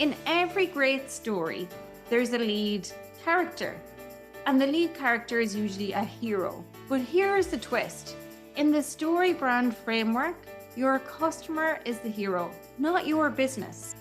In every great story, there's a lead character, and the lead character is usually a hero. But here's the twist. In the StoryBrand framework, your customer is the hero, not your business.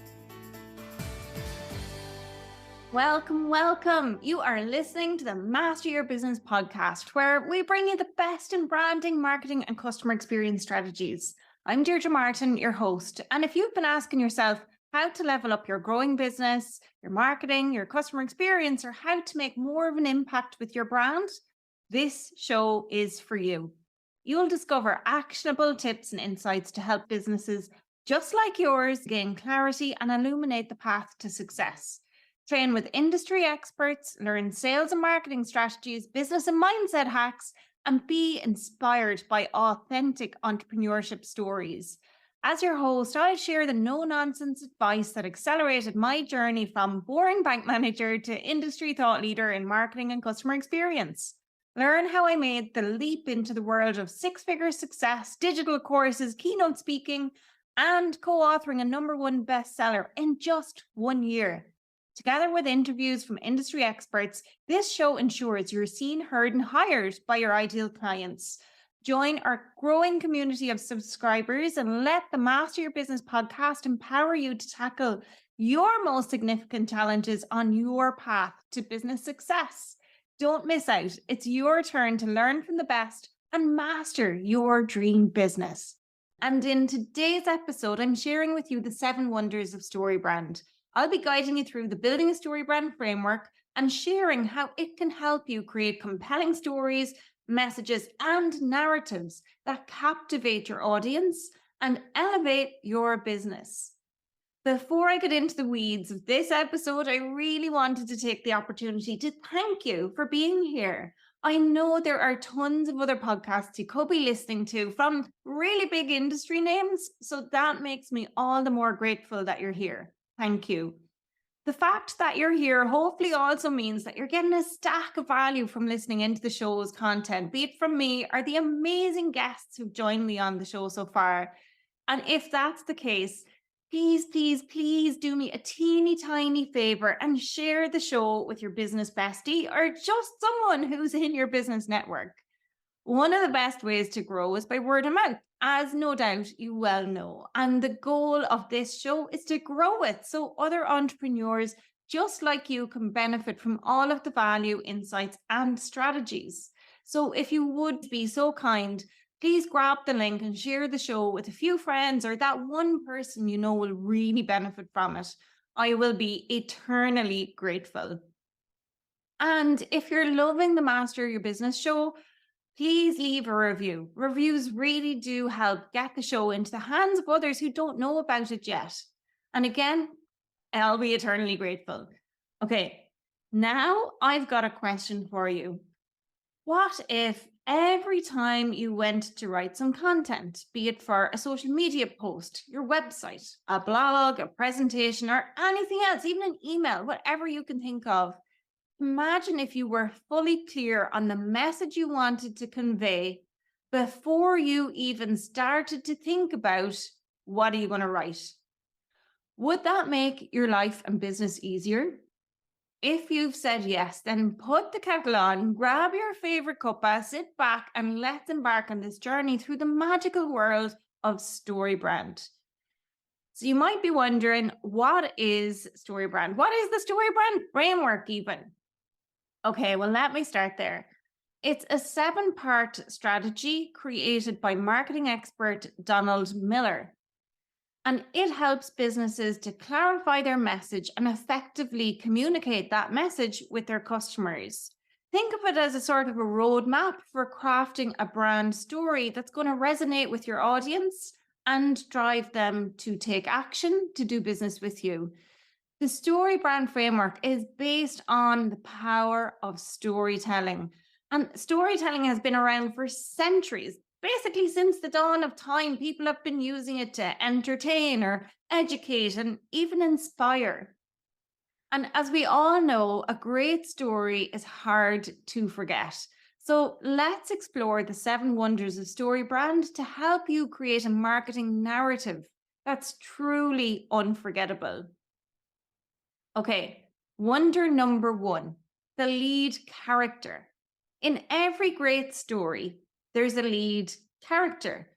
Welcome. You are listening to the Master Your Business podcast, where we bring you the best in branding, marketing, and customer experience strategies. I'm Deirdre Martin, your host. And if you've been asking yourself how to level up your growing business, your marketing, your customer experience, or how to make more of an impact with your brand, this show is for you. You'll discover actionable tips and insights to help businesses just like yours gain clarity and illuminate the path to success. Train with industry experts, learn sales and marketing strategies, business and mindset hacks, and be inspired by authentic entrepreneurship stories. As your host, I'll share the no-nonsense advice that accelerated my journey from boring bank manager to industry thought leader in marketing and customer experience. Learn how I made the leap into the world of six-figure success, digital courses, keynote speaking, and co-authoring a #1 bestseller in just 1 year. Together with interviews from industry experts, this show ensures you're seen, heard, and hired by your ideal clients. Join our growing community of subscribers and let the Master Your Business podcast empower you to tackle your most significant challenges on your path to business success. Don't miss out. It's your turn to learn from the best and master your dream business. And in today's episode, I'm sharing with you the 7 wonders of StoryBrand. I'll be guiding you through the Building a StoryBrand framework and sharing how it can help you create compelling stories, messages, and narratives that captivate your audience and elevate your business. Before I get into the weeds of this episode, I really wanted to take the opportunity to thank you for being here. I know there are tons of other podcasts you could be listening to from really big industry names, so that makes me all the more grateful that you're here. Thank you. The fact that you're here hopefully also means that you're getting a stack of value from listening into the show's content, be it from me or the amazing guests who've joined me on the show so far. And if that's the case, please do me a teeny tiny favor and share the show with your business bestie or just someone who's in your business network. One of the best ways to grow is by word of mouth, as no doubt you well know. And the goal of this show is to grow it so other entrepreneurs just like you can benefit from all of the value, insights, and strategies. So if you would be so kind, please grab the link and share the show with a few friends or that one person you know will really benefit from it. I will be eternally grateful. And if you're loving the Master Your Business show, please leave a review. Reviews really do help get the show into the hands of others who don't know about it yet. And again, I'll be eternally grateful. Okay, now I've got a question for you. What if every time you went to write some content, be it for a social media post, your website, a blog, a presentation, or anything else, even an email, whatever you can think of, imagine if you were fully clear on the message you wanted to convey before you even started to think about what are you going to write. Would that make your life and business easier? If you've said yes, then put the kettle on, grab your favorite cuppa, sit back, and let's embark on this journey through the magical world of StoryBrand. So you might be wondering, what is StoryBrand? What is the StoryBrand framework even? Okay, well, let me start there. It's a 7-part strategy created by marketing expert Donald Miller. And it helps businesses to clarify their message and effectively communicate that message with their customers. Think of it as a sort of a roadmap for crafting a brand story that's going to resonate with your audience and drive them to take action to do business with you. The StoryBrand framework is based on the power of storytelling. And storytelling has been around for centuries. Basically, since the dawn of time, people have been using it to entertain or educate and even inspire. And as we all know, a great story is hard to forget. So let's explore the 7 wonders of StoryBrand to help you create a marketing narrative that's truly unforgettable. Okay, wonder number one, the lead character. In every great story, there's a lead character,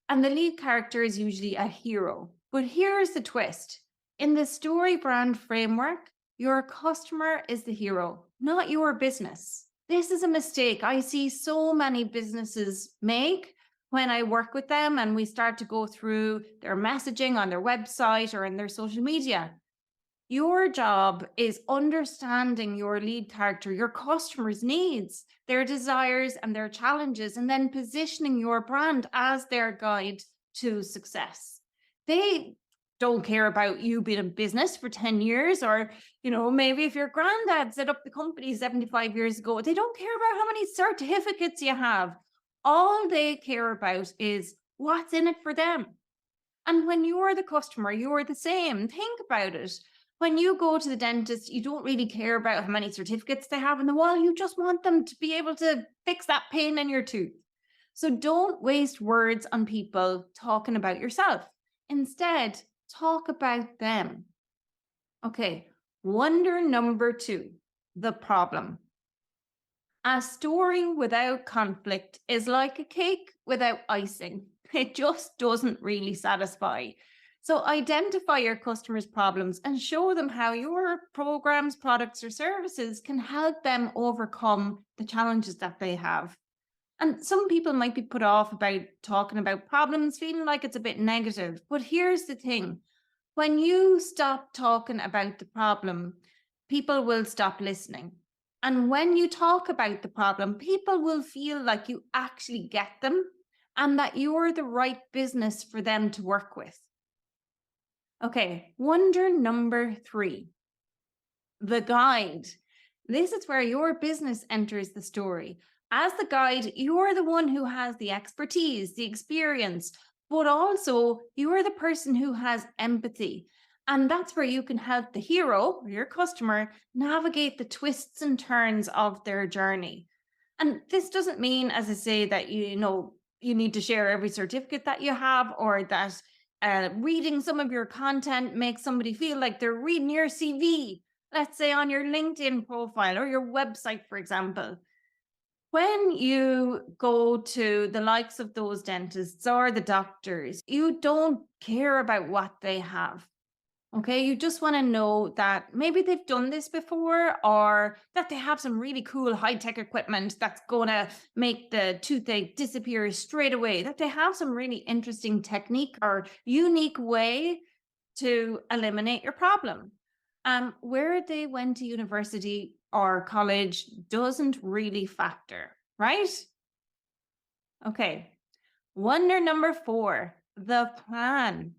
and the lead character is usually a hero. But here's the twist: in the story brand framework, your customer is the hero, not your business. This is a mistake I see so many businesses make when I work with them and we start to go through their messaging on their website or in their social media. Your job is understanding your lead character, your customer's needs, their desires, and their challenges, and then positioning your brand as their guide to success. They don't care about you being in business for 10 years, or, maybe if your granddad set up the company 75 years ago, they don't care about how many certificates you have. All they care about is what's in it for them. And when you're the customer, you're the same. Think about it. When you go to the dentist, you don't really care about how many certificates they have on the wall. You just want them to be able to fix that pain in your tooth. So don't waste words on people talking about yourself. Instead, talk about them. Okay, wonder number two, the problem. A story without conflict is like a cake without icing. It just doesn't really satisfy. So identify your customers' problems and show them how your programs, products, or services can help them overcome the challenges that they have. And some people might be put off about talking about problems, feeling like it's a bit negative. But here's the thing: when you stop talking about the problem, people will stop listening. And when you talk about the problem, people will feel like you actually get them and that you're the right business for them to work with. Okay, wonder number three, the guide. This is where your business enters the story. As the guide, you're the one who has the expertise, the experience, but also you're the person who has empathy. And that's where you can help the hero or your customer navigate the twists and turns of their journey. And this doesn't mean, as I say, that you need to share every certificate that you have, or that reading some of your content makes somebody feel like they're reading your CV, let's say on your LinkedIn profile or your website, for example. When you go to the likes of those dentists or the doctors, you don't care about what they have. Okay, you just want to know that maybe they've done this before, or that they have some really cool high tech equipment that's going to make the toothache disappear straight away, that they have some really interesting technique or unique way to eliminate your problem. Where they went to university or college doesn't really factor, right? Okay, wonder number four, the plan.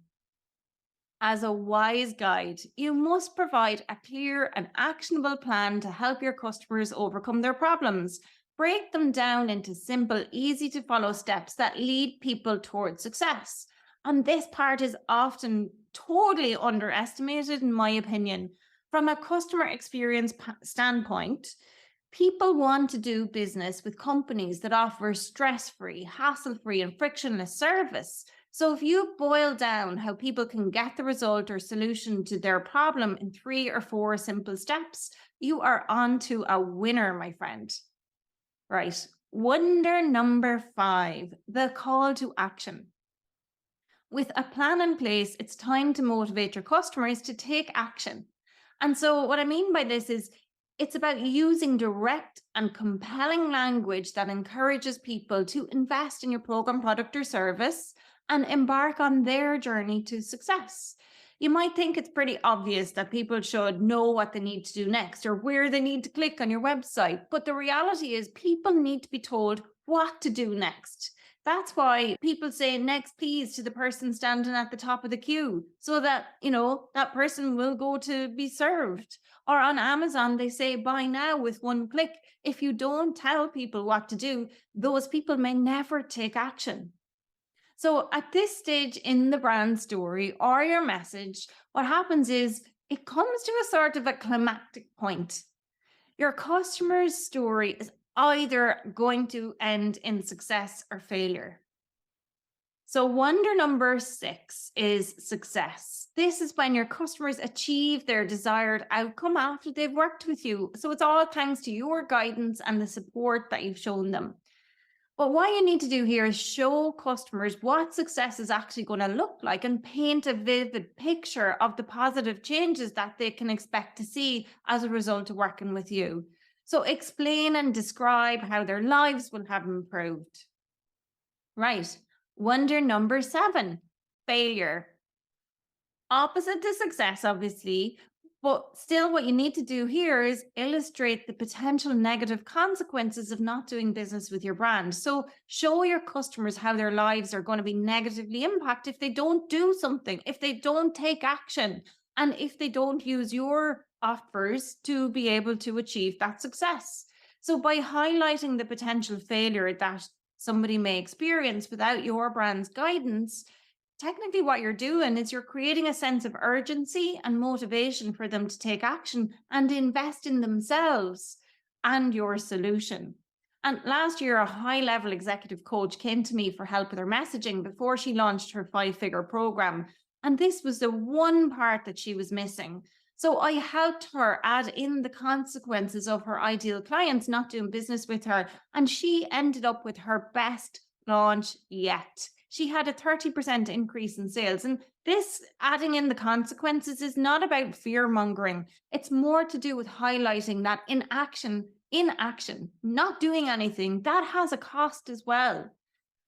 As a wise guide, you must provide a clear and actionable plan to help your customers overcome their problems. Break them down into simple, easy to follow steps that lead people towards success. And this part is often totally underestimated, in my opinion. From a customer experience standpoint, people want to do business with companies that offer stress free, hassle free, and frictionless service. So, if you boil down how people can get the result or solution to their problem in 3 or 4 simple steps, you are on to a winner, my friend. Right. Wonder number five, the call to action. With a plan in place, it's time to motivate your customers to take action. And so, what I mean by this is it's about using direct and compelling language that encourages people to invest in your program, product, or service and embark on their journey to success. You might think it's pretty obvious that people should know what they need to do next or where they need to click on your website, but the reality is people need to be told what to do next. That's why people say next please to the person standing at the top of the queue, so that, that person will go to be served. Or on Amazon, they say buy now with one click. If you don't tell people what to do, those people may never take action. So at this stage in the brand story or your message, what happens is it comes to a sort of a climactic point. Your customer's story is either going to end in success or failure. So, wonder number 6 is success. This is when your customers achieve their desired outcome after they've worked with you. So, it's all thanks to your guidance and the support that you've shown them. But what you need to do here is show customers what success is actually going to look like and paint a vivid picture of the positive changes that they can expect to see as a result of working with you. So, explain and describe how their lives will have improved. Right. Wonder number 7, failure. Opposite to success, obviously, but still, what you need to do here is illustrate the potential negative consequences of not doing business with your brand. So, show your customers how their lives are going to be negatively impacted if they don't do something, if they don't take action, and if they don't use your offers to be able to achieve that success. So, by highlighting the potential failure that somebody may experience without your brand's guidance, technically what you're doing is you're creating a sense of urgency and motivation for them to take action and invest in themselves and your solution. And last year, a high level executive coach came to me for help with her messaging before she launched her 5-figure program. And this was the one part that she was missing. So I helped her add in the consequences of her ideal clients not doing business with her. And she ended up with her best launch yet. She had a 30% increase in sales. And this adding in the consequences is not about fear mongering. It's more to do with highlighting that inaction, not doing anything, that has a cost as well.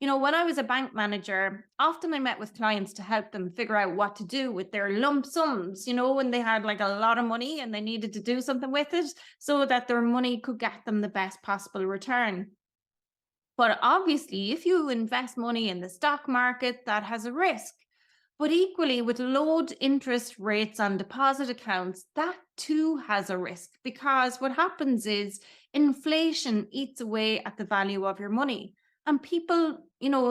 When I was a bank manager, often I met with clients to help them figure out what to do with their lump sums, when they had like a lot of money and they needed to do something with it so that their money could get them the best possible return. But obviously, if you invest money in the stock market, that has a risk. But equally, with low interest rates on deposit accounts, that too has a risk because what happens is inflation eats away at the value of your money. And people,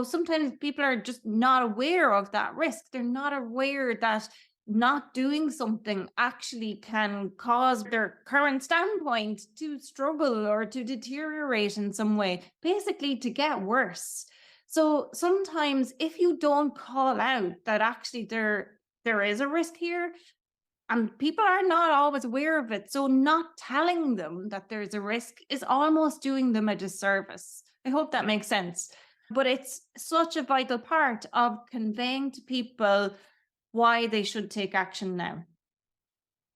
sometimes people are just not aware of that risk. They're not aware that not doing something actually can cause their current standpoint to struggle or to deteriorate in some way, basically to get worse. So sometimes if you don't call out that actually there is a risk here, and people are not always aware of it, so not telling them that there's a risk is almost doing them a disservice. I hope that makes sense. But it's such a vital part of conveying to people why they should take action now.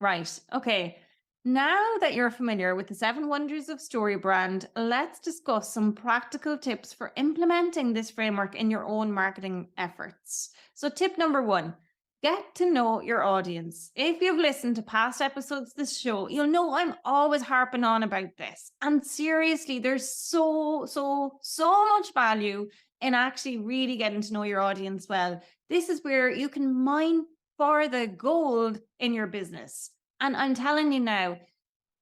Right. Okay. Now that you're familiar with the 7 wonders of StoryBrand, let's discuss some practical tips for implementing this framework in your own marketing efforts. So, tip number 1, get to know your audience. If you've listened to past episodes of this show, you'll know I'm always harping on about this. And seriously, there's so much value in actually really getting to know your audience well. This is where you can mine for the gold in your business. And I'm telling you now,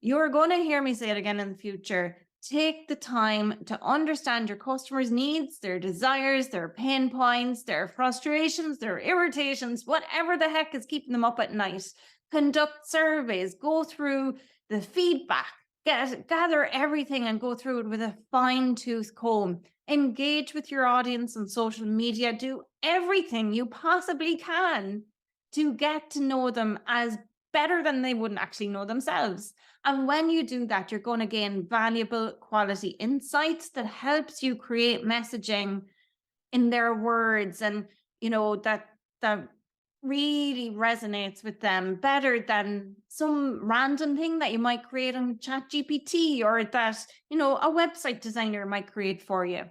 you're going to hear me say it again in the future. Take the time to understand your customers' needs, their desires, their pain points, their frustrations, their irritations, whatever the heck is keeping them up at night. Conduct surveys, go through the feedback, gather everything and go through it with a fine-tooth comb. Engage with your audience on social media. Do everything you possibly can to get to know them as better than they wouldn't actually know themselves. And when you do that, you're going to gain valuable quality insights that helps you create messaging in their words and that really resonates with them better than some random thing that you might create on ChatGPT or that a website designer might create for you.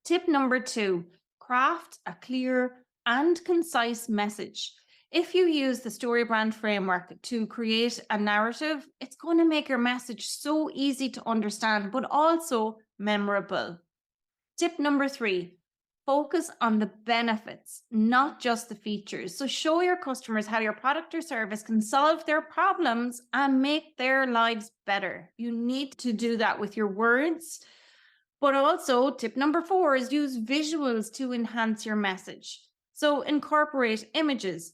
Tip number 2, craft a clear and concise message. If you use the StoryBrand framework to create a narrative, it's going to make your message so easy to understand, but also memorable. Tip number 3, focus on the benefits, not just the features. So show your customers how your product or service can solve their problems and make their lives better. You need to do that with your words. But also, tip number 4 is use visuals to enhance your message. So incorporate images,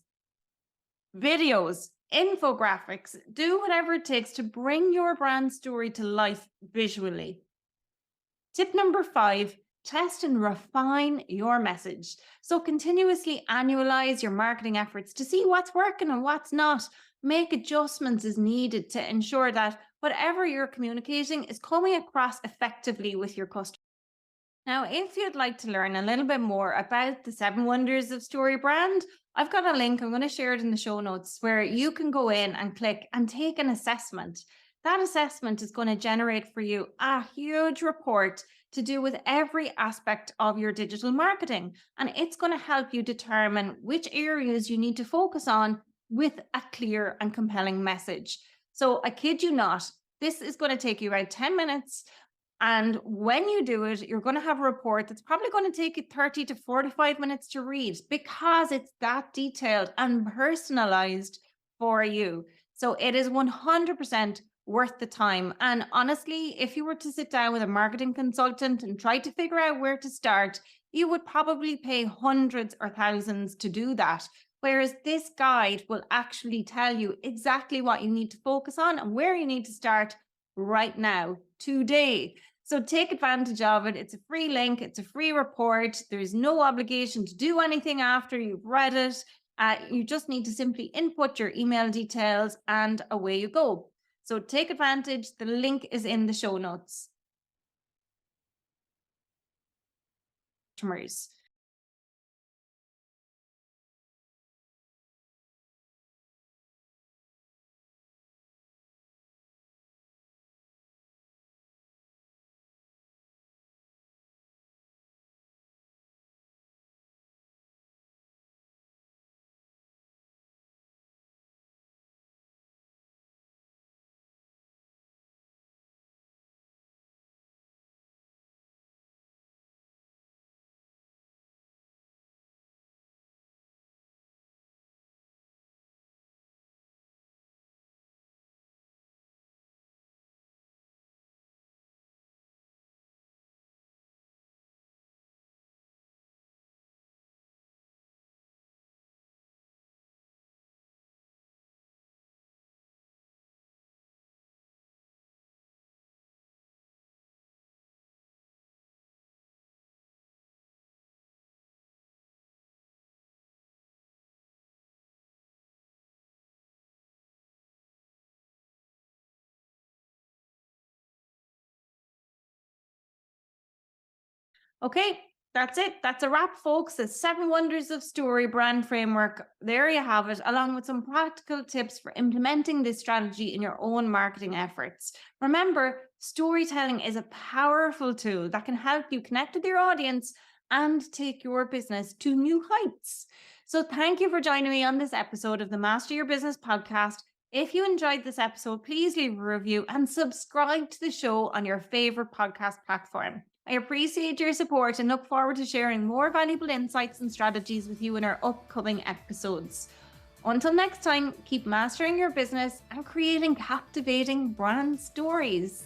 videos, infographics, do whatever it takes to bring your brand story to life visually. Tip number 5, Test and refine your message. So, continuously annualize your marketing efforts to see what's working and what's not. Make adjustments as needed to ensure that whatever you're communicating is coming across effectively with your customers. Now, if you'd like to learn a little bit more about the 7 wonders of StoryBrand, I've got a link. I'm going to share it in the show notes where you can go in and click and take an assessment. That assessment is going to generate for you a huge report to do with every aspect of your digital marketing. And it's going to help you determine which areas you need to focus on with a clear and compelling message. So, I kid you not, this is going to take you about 10 minutes. And when you do it, you're going to have a report that's probably going to take you 30 to 45 minutes to read because it's that detailed and personalized for you. So it is 100% worth the time. And honestly, if you were to sit down with a marketing consultant and try to figure out where to start, you would probably pay hundreds or thousands to do that. Whereas this guide will actually tell you exactly what you need to focus on and where you need to start right now, today. So take advantage of it. It's a free link, it's a free report. There's no obligation to do anything after you've read it. You just need to simply input your email details and away you go. So take advantage. The link is in the show notes. Customers. Okay, that's it. That's a wrap, folks. The 7 wonders of story brand framework. There you have it, along with some practical tips for implementing this strategy in your own marketing efforts. Remember, storytelling is a powerful tool that can help you connect with your audience and take your business to new heights. So, thank you for joining me on this episode of the Master Your Business podcast. If you enjoyed this episode, please leave a review and subscribe to the show on your favorite podcast platform. I appreciate your support and look forward to sharing more valuable insights and strategies with you in our upcoming episodes. Until next time, keep mastering your business and creating captivating brand stories.